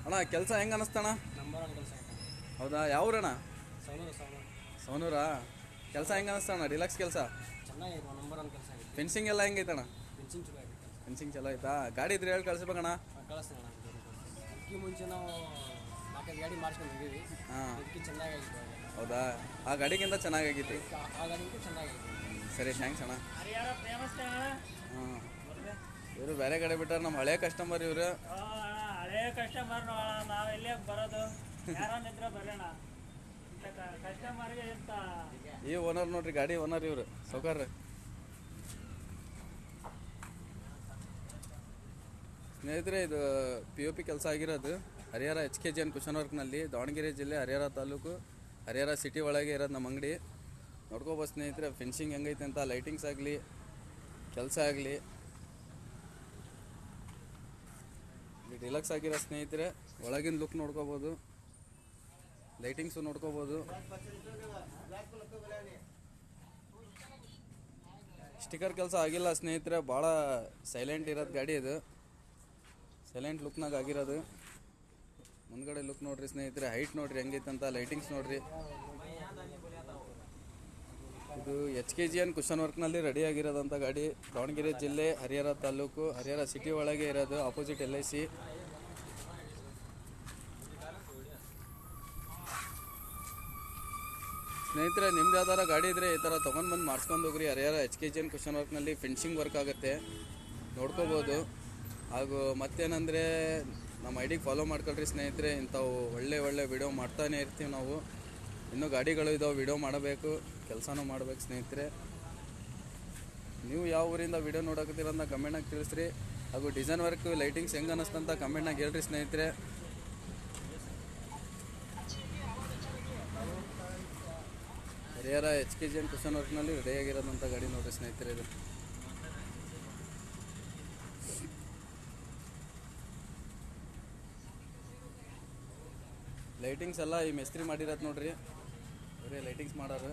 ಅಣ್ಣ ಕೆಲಸ ಹೆಂಗೆ ಅನ್ನಿಸ್ತಣ್ಣ? ನಂಬರ್ ಒನ್ ಕೆಲಸ ಆಯ್ತು. ಹೌದಾ? ಯಾವ್ರಣ್ಣ? ಸೌನೂರು ಸೌನೂರಾ? ಕೆಲಸ ಹೆಂಗೆ ಅನ್ನಿಸ್ತಣ್ಣ? ರಿಲ್ಯಾಕ್ಸ್ ಕೆಲಸ ಚೆನ್ನಾಗೈತೆ, ನಂಬರ್ ಒನ್ ಕೆಲಸ ಆಗಿದೆ. ಫೆನ್ಸಿಂಗ್ ಎಲ್ಲ ಹೆಂಗೈತಣ್ಣ? ಫಿನಿಶಿಂಗ್ ಚಲೋ ಆಗಿದೆ. ಫೆನ್ಸಿಂಗ್ ಚಲೋ ಆಯ್ತಾ? ಗಾಡಿ ಇದ್ರೆ ಹೇಳಿ ಕಳಿಸ್ಬೇಕಣ್ಣ. ಕಳಿಸ್ತೀನಿ ಅಣ್ಣ. ಇದಕ್ಕೆ ಮುಂಚೆ ನಾವು 4-5 ಗಾಡಿ ಮಾಡಿಸ್ಕೊಂಡಿದ್ದೀವಿ. ಹಾಂ, ಇದಕ್ಕೆ ಚೆನ್ನಾಗಾಗಿತ್ತು. ಹೌದಾ? ಆ ಗಾಡಿಗಿಂತ ಚೆನ್ನಾಗೈತಿ. ಆ ಗಾಡಿಗೆ ಚೆನ್ನಾಗೈತೆ. ಸರಿ, ಥ್ಯಾಂಕ್ಸ್ ಅಣ್ಣ. ಹಾಂ, ಇವರು ಬೇರೆ ಕಡೆ ಬಿಟ್ಟಾರೆ. ನಮ್ಮ ಹಳೆ ಕಸ್ಟಮರ್ ಇವರು. ಹಳೆ ಕಸ್ಟಮರ್ ನಾವೆಲ್ಲೇ ಬರೋದು, ಯಾರನ್ನಿದ್ರೆ ಬರೋಣ. ಕಸ್ಟಮರ್ಗೆ ಎಂತ ಈ ಓನರ್ ನೋಡ್ರಿ, ಗಾಡಿ ಓನರ್ ಇವರು ಸೌಕರ್ಯ. ಸ್ನೇಹಿತರೆ, ಇದು POP ಕೆಲಸ ಆಗಿರೋದು ಹರಿಹರ HKGN ಕುಶನ್ ವರ್ಕ್ನಲ್ಲಿ, ದಾವಣಗೆರೆ ಜಿಲ್ಲೆ, ಹರಿಹರ ತಾಲೂಕು, ಹರಿಹರ ಸಿಟಿ ಒಳಗೆ ಇರೋದು ನಮ್ಮ ಅಂಗಡಿ. ನೋಡ್ಕೋಬೋದು ಸ್ನೇಹಿತರೆ, ಫಿನಿಶಿಂಗ್ ಹೆಂಗೈತೆ ಅಂತ. ಲೈಟಿಂಗ್ಸ್ ಆಗಲಿ, ಕೆಲಸ ಆಗಲಿ ರಿಲ್ಯಾಕ್ಸ್ ಆಗಿರೋ ಸ್ನೇಹಿತರೆ. ಒಳಗಿನ ಲುಕ್ ನೋಡ್ಕೋಬೋದು, ಲೈಟಿಂಗ್ಸು ನೋಡ್ಕೋಬೋದು. ಸ್ಟಿಕರ್ ಕೆಲಸ ಆಗಿಲ್ಲ ಸ್ನೇಹಿತರೆ, ಭಾಳ ಸೈಲೆಂಟ್ ಇರೋದು ಗಾಡಿ ಇದು. ಸೈಲೆಂಟ್ ಲುಕ್ನಾಗ ಆಗಿರೋದು. ಮುಂದ್ಗಡೆ ಲುಕ್ ನೋಡ್ರಿ ಸ್ನೇಹಿತರೆ, ಹೈಟ್ ನೋಡ್ರಿ ಹೆಂಗೈತೆ ಅಂತ. ಲೈಟಿಂಗ್ಸ್ ನೋಡ್ರಿ. ಇದು HKGN ಕುಶನ್ ವರ್ಕ್ನಲ್ಲಿ ರೆಡಿ ಆಗಿರೋದಂಥ ಗಾಡಿ. ದಾವಣಗೆರೆ ಜಿಲ್ಲೆ, ಹರಿಹರ ತಾಲೂಕು, ಹರಿಹರ ಸಿಟಿ ಒಳಗೆ ಇರೋದು, ಆಪೋಸಿಟ್ LIC. ಸ್ನೇಹಿತರೆ, ನಿಮ್ದು ಯಾವ್ದಾರ ಗಾಡಿ ಇದ್ದರೆ ಈ ಥರ ತೊಗೊಂಡು ಬಂದು ಮಾಡಿಸ್ಕೊಂಡು ಹೋಗ್ರಿ. ಹರಿಹರ HKGN ಕುಶನ್ ವರ್ಕ್ನಲ್ಲಿ ಫಿನಿಶಿಂಗ್ ವರ್ಕ್ ಆಗುತ್ತೆ, ನೋಡ್ಕೋಬೋದು. ಹಾಗೂ ಮತ್ತೇನಂದರೆ, ನಮ್ಮ ಐಡಿಗೆ ಫಾಲೋ ಮಾಡ್ಕೊಳ್ರಿ ಸ್ನೇಹಿತರೆ. ಇಂಥವು ಒಳ್ಳೆ ವಿಡಿಯೋ ಮಾಡ್ತಾನೆ ಇರ್ತೀವಿ ನಾವು. ಇನ್ನೂ ಗಾಡಿಗಳು ಇದಾವೆ, ವಿಡಿಯೋ ಮಾಡಬೇಕು, ಕೆಲಸನೂ ಮಾಡಬೇಕು ಸ್ನೇಹಿತರೆ. ನೀವು ಯಾವ ಊರಿಂದ ವಿಡಿಯೋ ನೋಡಕತ್ತೀರಂತ ಕಮೆಂಟ್ನಾಗ ತಿಳಿಸ್ರಿ. ಹಾಗೂ ಡಿಸೈನ್ ವರ್ಕ್, ಲೈಟಿಂಗ್ಸ್ ಹೆಂಗೆ ಅನ್ನಿಸ್ತಂತ ಕಮೆಂಟ್ನಾಗ ಹೇಳ್ರಿ ಸ್ನೇಹಿತರೆ. ಹರಿಹರ HKGN ಕುಶನ್ ವರ್ಕ್ನಲ್ಲಿ ರೆಡಿಯಾಗಿರೋದಂಥ ಗಾಡಿ ನೋಡಿರಿ ಸ್ನೇಹಿತರೆ. ಇದು ಲೈಟಿಂಗ್ಸ್ ಎಲ್ಲ ಈ ಮಿಸ್ತ್ರಿ ಮಾಡಿರೋದು ನೋಡ್ರಿ, ಬರೀ ಲೈಟಿಂಗ್ಸ್ ಮಾಡೋರು.